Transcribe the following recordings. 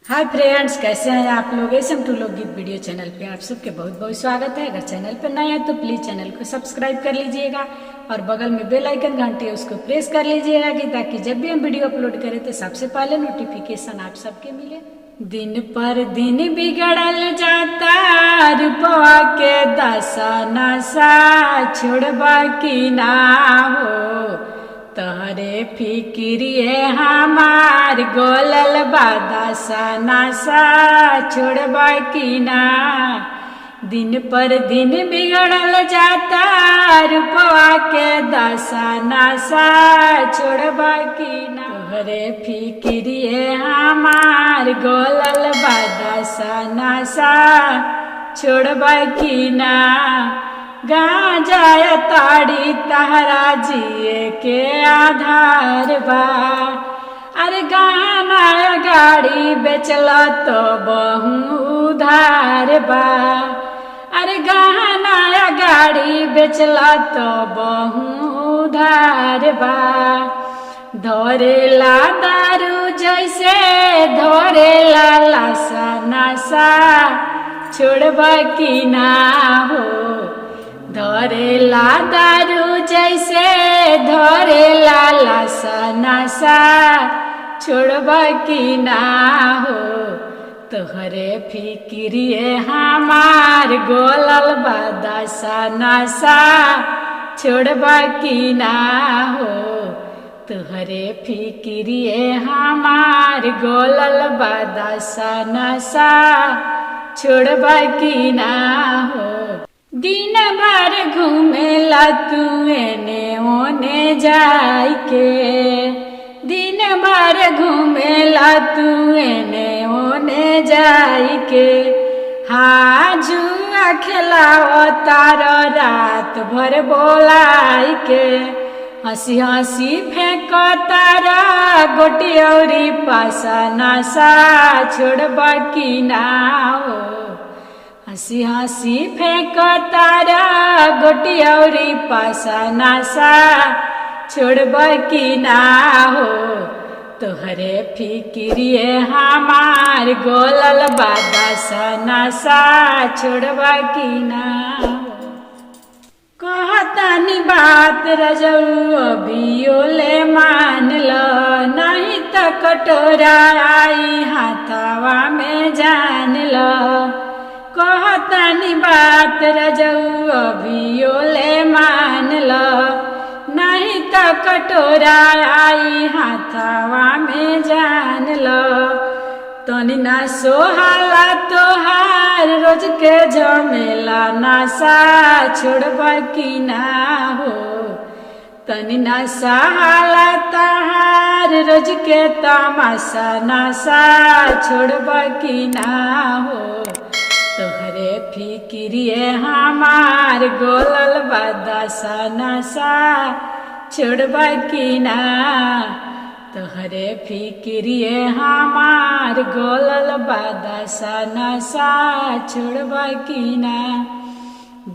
Hi friends, कैसे हैं आप लोग। एसएम टू लोकगीत वीडियो चैनल पे आप सबके बहुत बहुत स्वागत है। अगर चैनल पर नए हैं तो प्लीज चैनल को सब्सक्राइब कर लीजिएगा और बगल में बेल आइकन घंटी है उसको प्रेस कर लीजिएगा कि ताकि जब भी हम वीडियो अपलोड करें तो सबसे पहले नोटिफिकेशन आप सबके मिले। दिन पर दिन बिगड़ल जाता रूपवा के दशा नशा छोड़बा की ना हो, तहरे फिक्रिए हमार गोलल बादशा नशा छोड़बा की ना। दिन पर दिन बिगड़ल जाता रूपवा के दशा नशा छोड़बा की ना। तोहरे फिक्रिए हमार गोलल बादशा नशा छोड़बा की ना। गांजा ताड़ी तहरा जिए के आधार बा। अरे गाना गाड़ी बेचला तो बहु उधार बा। अरे गाना गाड़ी बेचला तो बहु उधार बा। धरेला दारू जैसे धरेला लाशा नशा छोड़बा की ना हो। धरेला दारू जैसे धरेला लाशा नशा छोड़बा की ना हो। तोहरे फिक्रिए हमार गोलल बादशा नशा छोड़बा की ना हो। तोहरे फिक्रिए हमार गोलल बादशा नशा छोड़बा की ना हो। दिन भर घूमेला तू एने ओने जाय के। दिन भर घूमेला तू एने ओने जाय के। हाँ जुआ खेलाओ तारो रात भर बोलाय के। हंसी हंसी फेंको तारा गोटी औरी पासा नशा छोड़बा की ना हो। हंसी हंसी फेंको तारा गोटी औरी पासा नशा छोड़बा की ना हो। तोहरे फिक्रिए हमार गोलल बादशा नशा छोड़बा की ना हो। कहतानी बात रजऊ अभियो ले मान लो, नहीं तो कटोरा आई हाथवा में जान लो। कहतानी बात रजऊ अभियो ले मान लो, नहीं तो कटोरा आई हाथवा में जान लो। तनी ना सोहाला तोहार रोज के झमेला नशा छोड़बा की ना हो। तनी ना सहाला तोहार रोज के तमाशा नशा छोड़बा की ना हो। तोहरे फिक्रिए हमार गोलल बादशा नशा छोड़बा की ना। तोहरे फिक्रिए हमार गोलल बादशा नशा छोड़बा की ना।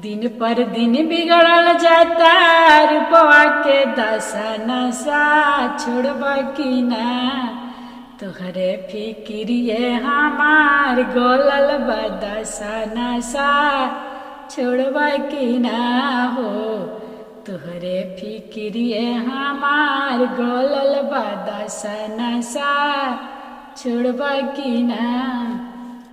दिन पर दिन बिगड़ल जाता रूपवा के दशा नशा छोड़बा की ना। तोहरे फिक्रिए हमार गोलल बादशा नशा छोड़बा की ना हो। तोहरे फिक्रिए हमार गोलल बादशा नशा छोड़बा की ना।